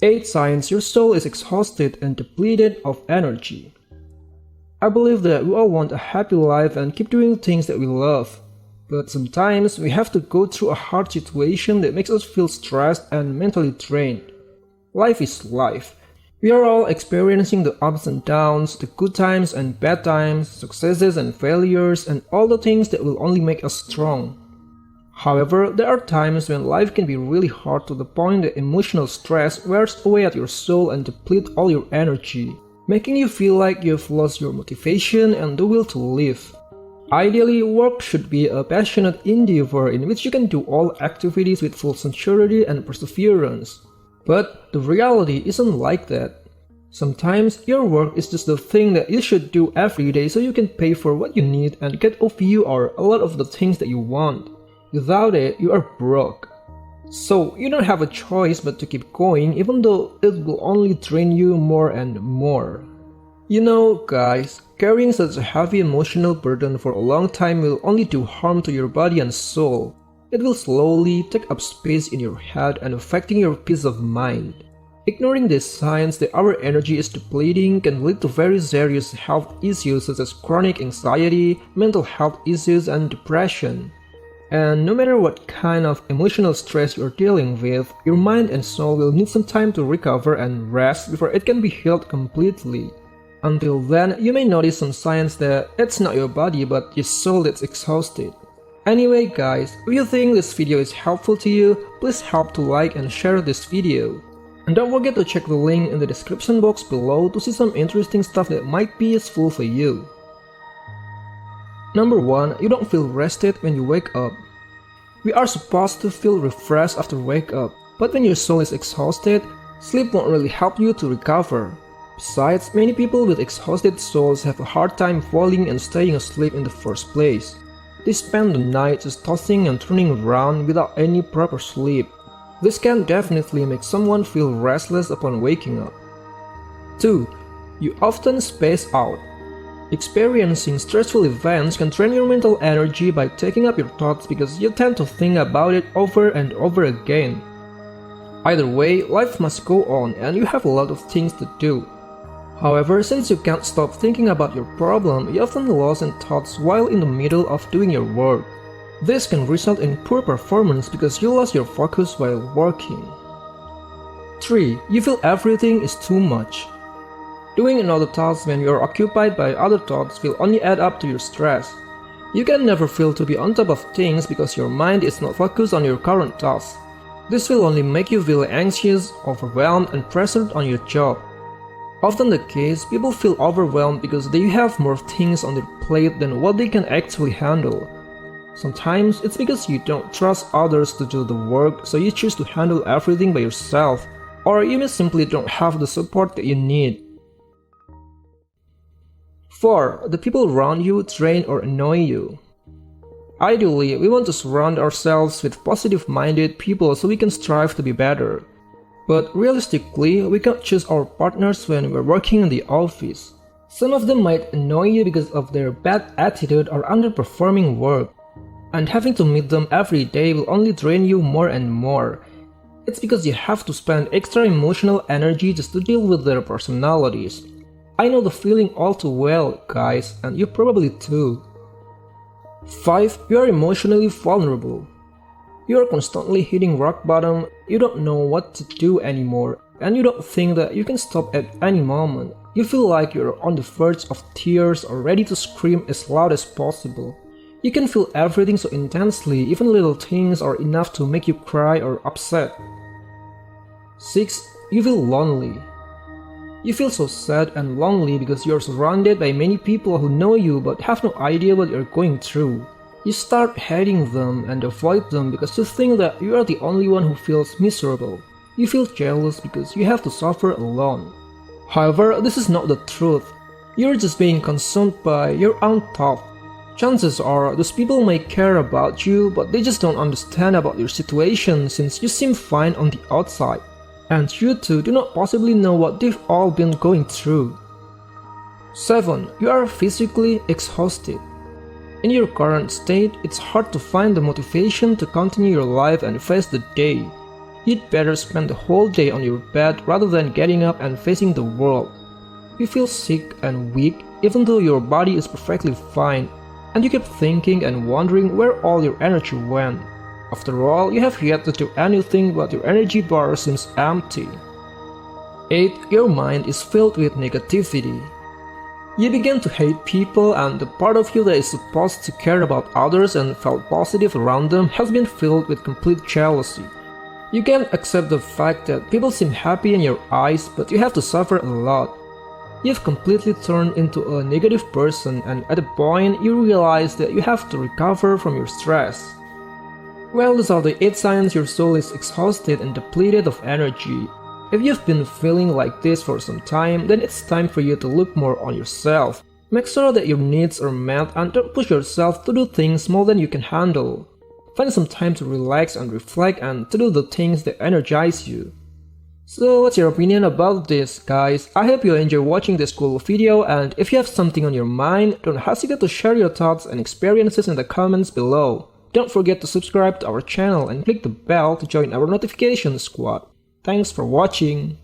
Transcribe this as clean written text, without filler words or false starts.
8 signs your soul is exhausted and depleted of energy. I believe that we all want a happy life and keep doing things that we love. But sometimes we have to go through a hard situation that makes us feel stressed and mentally drained. Life is life. We are all experiencing the ups and downs, the good times and bad times, successes and failures, and all the things that will only make us strong. However, there are times when life can be really hard to the point that emotional stress wears away at your soul and depletes all your energy, making you feel like you've lost your motivation and the will to live. Ideally, work should be a passionate endeavor in which you can do all activities with full sincerity and perseverance. But the reality isn't like that. Sometimes your work is just the thing that you should do every day so you can pay for what you need and get a few or a lot of the things that you want. Without it, you are broke. So you don't have a choice but to keep going even though it will only drain you more and more. You know, guys, carrying such a heavy emotional burden for a long time will only do harm to your body and soul. It will slowly take up space in your head and affecting your peace of mind. Ignoring these signs that our energy is depleting can lead to very serious health issues such as chronic anxiety, mental health issues, and depression. And no matter what kind of emotional stress you're dealing with, your mind and soul will need some time to recover and rest before it can be healed completely. Until then, you may notice some signs that it's not your body but your soul that's exhausted. Anyway guys, if you think this video is helpful to you, please help to like and share this video. And don't forget to check the link in the description box below to see some interesting stuff that might be useful for you. Number 1. You don't feel rested when you wake up. We are supposed to feel refreshed after wake up, but when your soul is exhausted, sleep won't really help you to recover. Besides, many people with exhausted souls have a hard time falling and staying asleep in the first place. They spend the night just tossing and turning around without any proper sleep. This can definitely make someone feel restless upon waking up. 2. You often space out. Experiencing stressful events can drain your mental energy by taking up your thoughts because you tend to think about it over and over again. Either way, life must go on and you have a lot of things to do. However, since you can't stop thinking about your problem, you often lost in thoughts while in the middle of doing your work. This can result in poor performance because you lost your focus while working. 3. You feel everything is too much. Doing another task when you are occupied by other thoughts will only add up to your stress. You can never feel to be on top of things because your mind is not focused on your current task. This will only make you feel anxious, overwhelmed, and pressured on your job. Often the case, people feel overwhelmed because they have more things on their plate than what they can actually handle. Sometimes it's because you don't trust others to do the work, so you choose to handle everything by yourself, or you may simply don't have the support that you need. 4. The people around you drain or annoy you. Ideally, we want to surround ourselves with positive-minded people so we can strive to be better. But realistically, we can't choose our partners when we're working in the office. Some of them might annoy you because of their bad attitude or underperforming work. And having to meet them every day will only drain you more and more. It's because you have to spend extra emotional energy just to deal with their personalities. I know the feeling all too well, guys, and you probably too. 5. You are emotionally vulnerable. You are constantly hitting rock bottom, you don't know what to do anymore, and you don't think that you can stop at any moment. You feel like you're on the verge of tears or ready to scream as loud as possible. You can feel everything so intensely, even little things are enough to make you cry or upset. 6. You feel lonely. You feel so sad and lonely because you're surrounded by many people who know you but have no idea what you're going through. You start hating them and avoid them because you think that you are the only one who feels miserable. You feel jealous because you have to suffer alone. However, this is not the truth. You're just being consumed by your own thoughts. Chances are those people may care about you, but they just don't understand about your situation since you seem fine on the outside. And you two do not possibly know what they've all been going through. 7. You are physically exhausted. In your current state, it's hard to find the motivation to continue your life and face the day. You'd better spend the whole day on your bed rather than getting up and facing the world. You feel sick and weak even though your body is perfectly fine, and you keep thinking and wondering where all your energy went. After all, you have yet to do anything but your energy bar seems empty. 8. Your mind is filled with negativity. You begin to hate people, and the part of you that is supposed to care about others and felt positive around them has been filled with complete jealousy. You can't accept the fact that people seem happy in your eyes, but you have to suffer a lot. You've completely turned into a negative person, and at a point you realize that you have to recover from your stress. Well, these are the 8 signs your soul is exhausted and depleted of energy. If you've been feeling like this for some time, then it's time for you to look more on yourself. Make sure that your needs are met and don't push yourself to do things more than you can handle. Find some time to relax and reflect and to do the things that energize you. So what's your opinion about this, guys? I hope you enjoy watching this cool video, and if you have something on your mind, don't hesitate to share your thoughts and experiences in the comments below. Don't forget to subscribe to our channel and click the bell to join our notification squad. Thanks for watching.